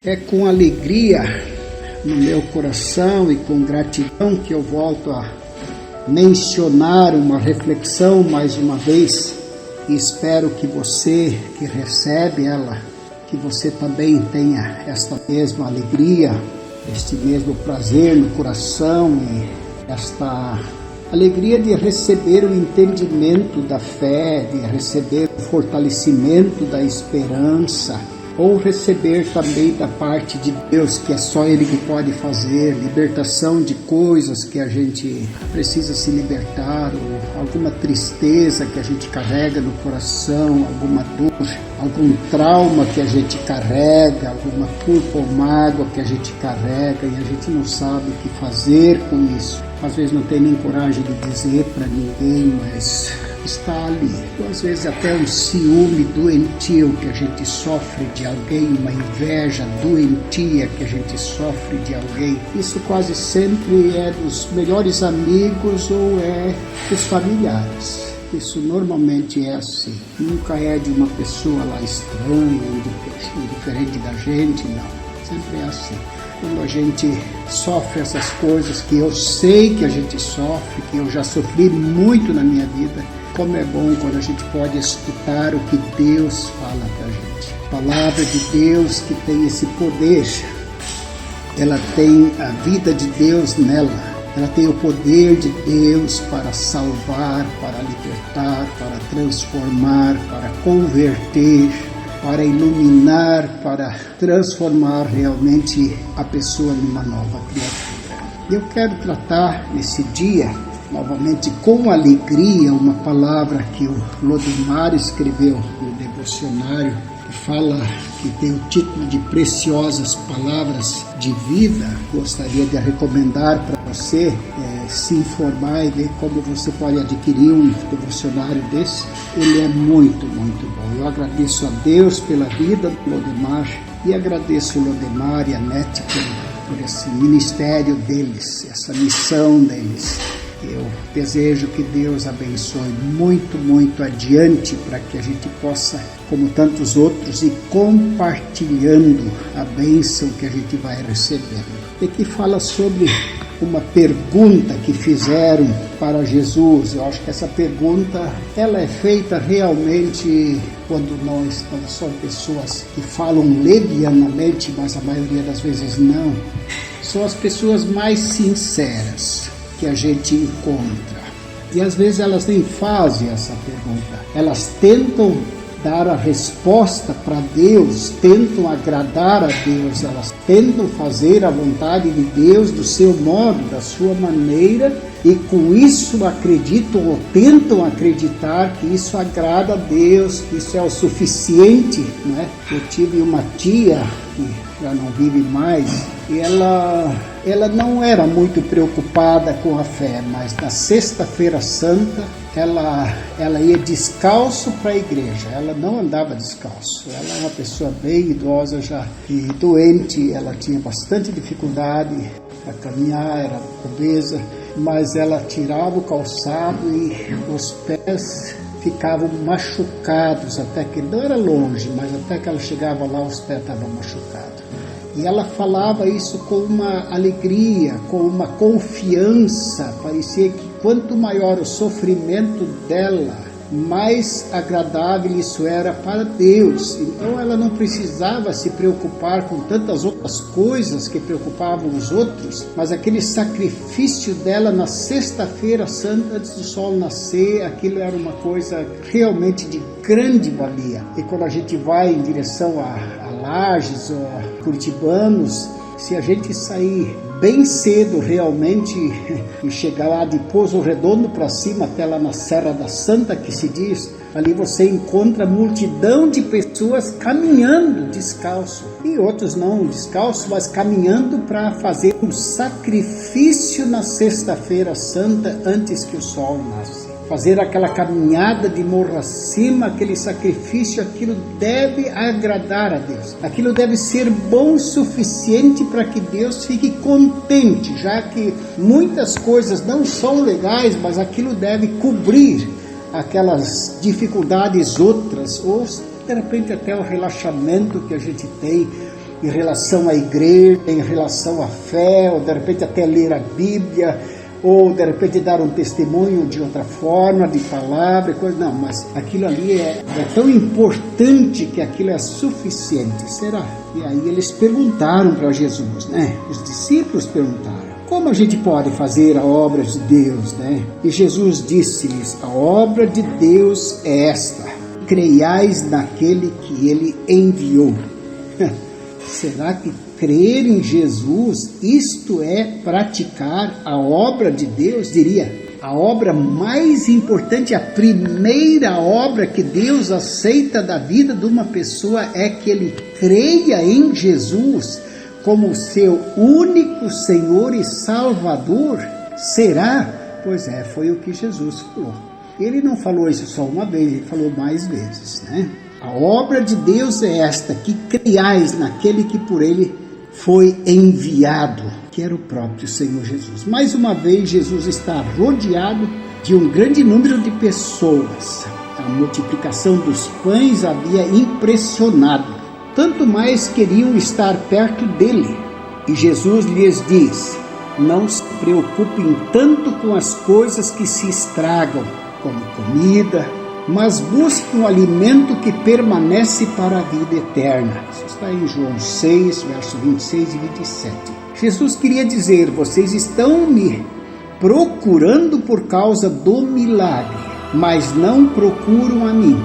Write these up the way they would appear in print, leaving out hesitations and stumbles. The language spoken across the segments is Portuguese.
É com alegria no meu coração e com gratidão que eu volto a mencionar uma reflexão mais uma vez, e espero que você que recebe ela, que você também tenha esta mesma alegria, este mesmo prazer no coração e esta alegria de receber o entendimento da fé, de receber o fortalecimento da esperança, ou receber também da parte de Deus, que é só Ele que pode fazer, libertação de coisas que a gente precisa se libertar, ou alguma tristeza que a gente carrega no coração, alguma dor, algum trauma que a gente carrega, alguma culpa ou mágoa que a gente carrega e a gente não sabe o que fazer com isso. Às vezes não tem nem coragem de dizer para ninguém, mas está ali. Ou às vezes até um ciúme doentio que a gente sofre de alguém, uma inveja doentia que a gente sofre de alguém. Isso quase sempre é dos melhores amigos ou é dos familiares. Isso normalmente é assim. Nunca é de uma pessoa lá estranha, diferente da gente, não. Sempre é assim. Quando a gente sofre essas coisas que eu sei que a gente sofre, que eu já sofri muito na minha vida, como é bom quando a gente pode escutar o que Deus fala pra gente. A palavra de Deus que tem esse poder, ela tem a vida de Deus nela, ela tem o poder de Deus para salvar, para libertar, para transformar, para converter, para iluminar, para transformar realmente a pessoa numa nova criatura. Eu quero tratar nesse dia, novamente com alegria, uma palavra que o Lodemar escreveu no devocionário, que fala, que tem o título de Preciosas Palavras de Vida. Gostaria de recomendar para você se informar e ver como você pode adquirir um devocionário desse. Ele é muito, muito bom. Eu agradeço a Deus pela vida do Lodemar e agradeço o Lodemar e a Nete por esse ministério deles, essa missão deles. Eu desejo que Deus abençoe muito, muito adiante para que a gente possa, como tantos outros, ir compartilhando a bênção que a gente vai recebendo. E que fala sobre uma pergunta que fizeram para Jesus. Eu acho que essa pergunta, ela é feita realmente quando nós não são pessoas que falam levianamente, mas a maioria das vezes não. São as pessoas mais sinceras que a gente encontra. E às vezes elas nem fazem essa pergunta. Elas tentam dar a resposta para Deus, tentam agradar a Deus, elas tentam fazer a vontade de Deus do seu modo, da sua maneira, e com isso acreditam ou tentam acreditar que isso agrada a Deus, que isso é o suficiente, né? Eu tive uma tia que já não vive mais, e ela não era muito preocupada com a fé, mas na Sexta-feira Santa ela ia descalço para a igreja. Ela não andava descalço. Ela era uma pessoa bem idosa já e doente. Ela tinha bastante dificuldade para caminhar, era obesa, mas ela tirava o calçado e os pés ficavam machucados, até que não era longe, mas até que ela chegava lá os pés estavam machucados. E ela falava isso com uma alegria, com uma confiança. Parecia que quanto maior o sofrimento dela, mais agradável isso era para Deus. Então ela não precisava se preocupar com tantas outras coisas que preocupavam os outros, mas aquele sacrifício dela na Sexta-feira Santa, antes do sol nascer, aquilo era uma coisa realmente de grande valia. E quando a gente vai em direção a Lages ou a Curitibanos, se a gente sair bem cedo realmente e chegar lá de Pouso Redondo para cima, até lá na Serra da Santa, que se diz, ali você encontra multidão de pessoas caminhando descalço. E outros não descalço, mas caminhando para fazer um sacrifício na Sexta-feira Santa antes que o sol nasça. Fazer aquela caminhada de morro acima, aquele sacrifício, aquilo deve agradar a Deus. Aquilo deve ser bom o suficiente para que Deus fique contente, já que muitas coisas não são legais, mas aquilo deve cobrir aquelas dificuldades outras, ou de repente até o relaxamento que a gente tem em relação à igreja, em relação à fé, ou de repente até ler a Bíblia, ou de repente dar um testemunho de outra forma, de palavra, coisa. Não, mas aquilo ali é tão importante que aquilo é suficiente, será? E aí eles perguntaram para Jesus, né? Os discípulos perguntaram: como a gente pode fazer a obra de Deus, né? E Jesus disse-lhes: a obra de Deus é esta: creiais naquele que Ele enviou. Será que crer em Jesus, isto é praticar a obra de Deus? Diria, a obra mais importante, a primeira obra que Deus aceita da vida de uma pessoa é que ele creia em Jesus como seu único Senhor e Salvador? Será? Pois é, foi o que Jesus falou. Ele não falou isso só uma vez, ele falou mais vezes, né? A obra de Deus é esta, que creiais naquele que por ele foi enviado, que era o próprio Senhor Jesus. Mais uma vez, Jesus está rodeado de um grande número de pessoas. A multiplicação dos pães havia impressionado. Tanto mais queriam estar perto dele. E Jesus lhes diz: não se preocupem tanto com as coisas que se estragam, como comida, mas busquem um alimento que permanece para a vida eterna. Isso está em João 6, versos 26 e 27. Jesus queria dizer: vocês estão me procurando por causa do milagre, mas não procuram a mim.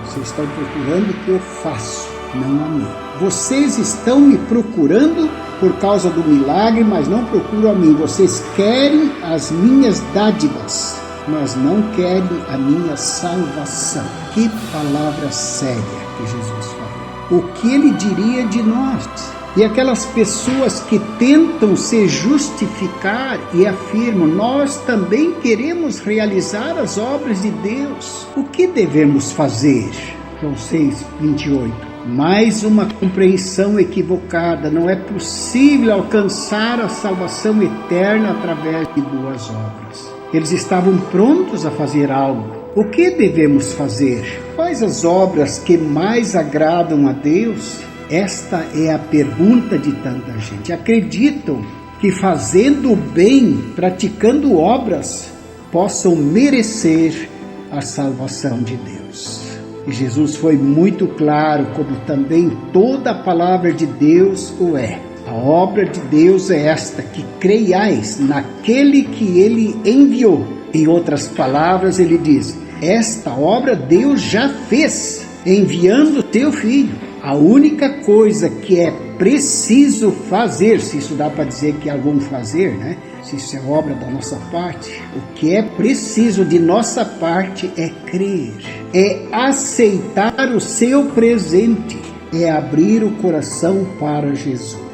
Vocês estão procurando o que eu faço, não a mim. Vocês estão me procurando por causa do milagre, mas não procuram a mim. Vocês querem as minhas dádivas, mas não querem a minha salvação. Que palavra séria que Jesus falou. O que ele diria de nós? E aquelas pessoas que tentam se justificar e afirmam: nós também queremos realizar as obras de Deus. O que devemos fazer? João 6, 28. Mais uma compreensão equivocada. Não é possível alcançar a salvação eterna através de boas obras. Eles estavam prontos a fazer algo. O que devemos fazer? Quais as obras que mais agradam a Deus? Esta é a pergunta de tanta gente. Acreditam que fazendo o bem, praticando obras, possam merecer a salvação de Deus. E Jesus foi muito claro, como também toda a palavra de Deus o é. A obra de Deus é esta, que creiais naquele que ele enviou. Em outras palavras, ele diz: esta obra Deus já fez, enviando teu filho. A única coisa que é preciso fazer, se isso dá para dizer que é algum fazer, né? Se isso é obra da nossa parte, o que é preciso de nossa parte é crer, é aceitar o seu presente, é abrir o coração para Jesus.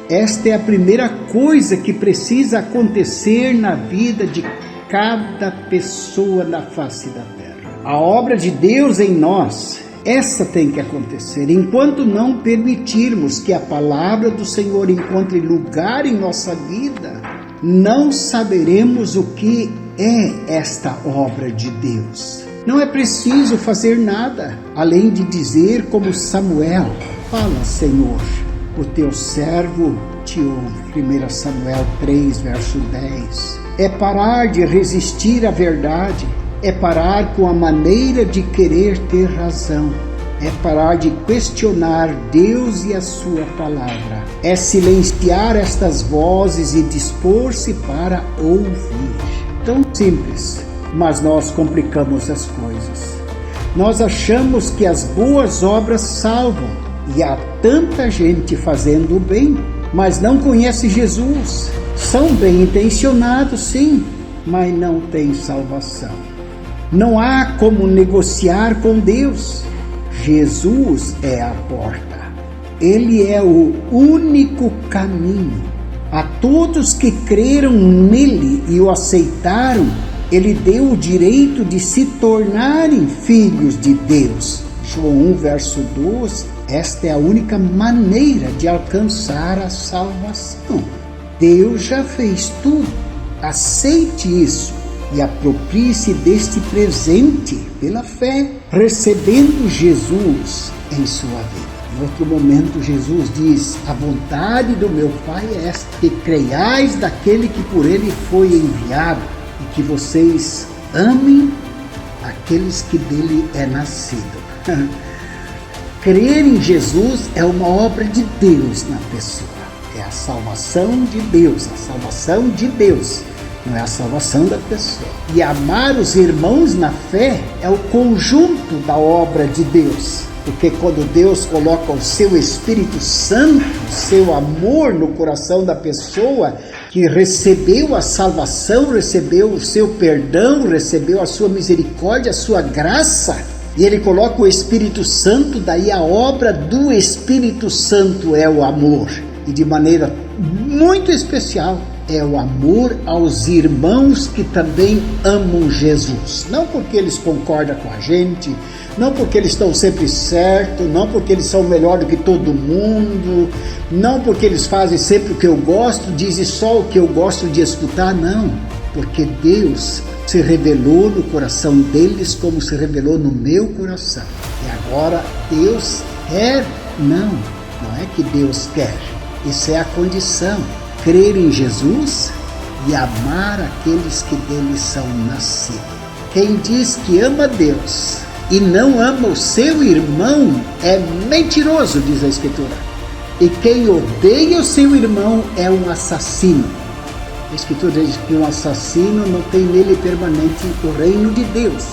Esta é a primeira coisa que precisa acontecer na vida de cada pessoa na face da terra. A obra de Deus em nós, essa tem que acontecer. Enquanto não permitirmos que a palavra do Senhor encontre lugar em nossa vida, não saberemos o que é esta obra de Deus. Não é preciso fazer nada, além de dizer como Samuel: fala, Senhor, o teu servo te ouve. 1 Samuel 3, verso 10. É parar de resistir à verdade, é parar com a maneira de querer ter razão, é parar de questionar Deus e a sua palavra, é silenciar estas vozes e dispor-se para ouvir. Tão simples, mas nós complicamos as coisas. Nós achamos que as boas obras salvam, e há tanta gente fazendo o bem, mas não conhece Jesus. São bem intencionados, sim, mas não têm salvação. Não há como negociar com Deus. Jesus é a porta. Ele é o único caminho. A todos que creram nele e o aceitaram, ele deu o direito de se tornarem filhos de Deus. João 1, verso 12. Esta é a única maneira de alcançar a salvação. Deus já fez tudo. Aceite isso e aproprie-se deste presente pela fé, recebendo Jesus em sua vida. Em outro momento, Jesus diz: a vontade do meu Pai é esta, que creiais daquele que por ele foi enviado, e que vocês amem aqueles que dele é nascido. Crer em Jesus é uma obra de Deus na pessoa. É a salvação de Deus, não é a salvação da pessoa. E amar os irmãos na fé é o conjunto da obra de Deus. Porque quando Deus coloca o seu Espírito Santo, o seu amor no coração da pessoa, que recebeu a salvação, recebeu o seu perdão, recebeu a sua misericórdia, a sua graça, e Ele coloca o Espírito Santo, daí a obra do Espírito Santo é o amor. E de maneira muito especial, é o amor aos irmãos que também amam Jesus. Não porque eles concordam com a gente, não porque eles estão sempre certos, não porque eles são melhor do que todo mundo, não porque eles fazem sempre o que eu gosto, dizem só o que eu gosto de escutar, não. Porque Deus se revelou no coração deles como se revelou no meu coração. E agora Deus quer? Não é que Deus quer. Isso é a condição. Crer em Jesus e amar aqueles que dele são nascidos. Quem diz que ama Deus e não ama o seu irmão é mentiroso, diz a Escritura. E quem odeia o seu irmão é um assassino. A Escritura diz que um assassino não tem nele permanente o reino de Deus,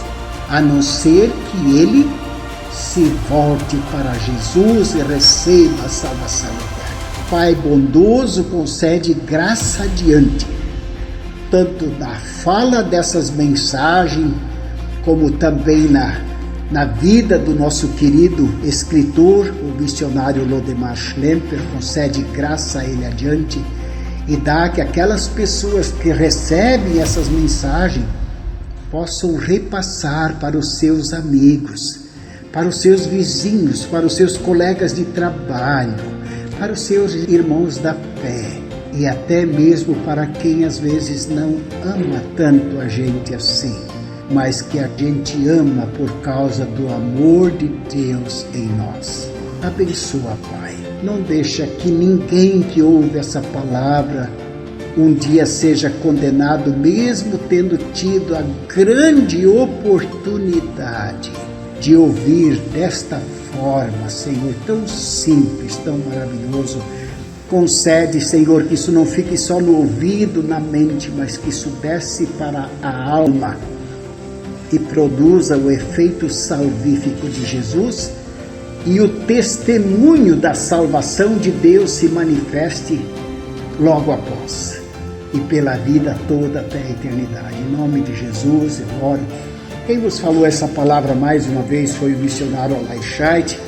a não ser que ele se volte para Jesus e receba a salvação eterna. Pai bondoso, concede graça adiante, tanto na fala dessas mensagens, como também na vida do nosso querido escritor, o missionário Lodemar Schlemper. Concede graça a ele adiante e dá que aquelas pessoas que recebem essas mensagens possam repassar para os seus amigos, para os seus vizinhos, para os seus colegas de trabalho, para os seus irmãos da fé e até mesmo para quem às vezes não ama tanto a gente assim, mas que a gente ama por causa do amor de Deus em nós. Abençoa, Pai. Não deixa que ninguém que ouve essa palavra um dia seja condenado, mesmo tendo tido a grande oportunidade de ouvir desta forma, Senhor, tão simples, tão maravilhoso. Concede, Senhor, que isso não fique só no ouvido, na mente, mas que isso desce para a alma e produza o efeito salvífico de Jesus e o testemunho da salvação de Deus se manifeste logo após e pela vida toda até a eternidade. Em nome de Jesus eu oro. Quem vos falou essa palavra mais uma vez foi o missionário Alai Scheidt.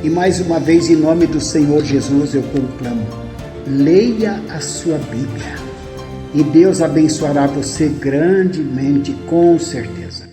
E mais uma vez, em nome do Senhor Jesus, eu conclamo: leia a sua Bíblia e Deus abençoará você grandemente, com certeza.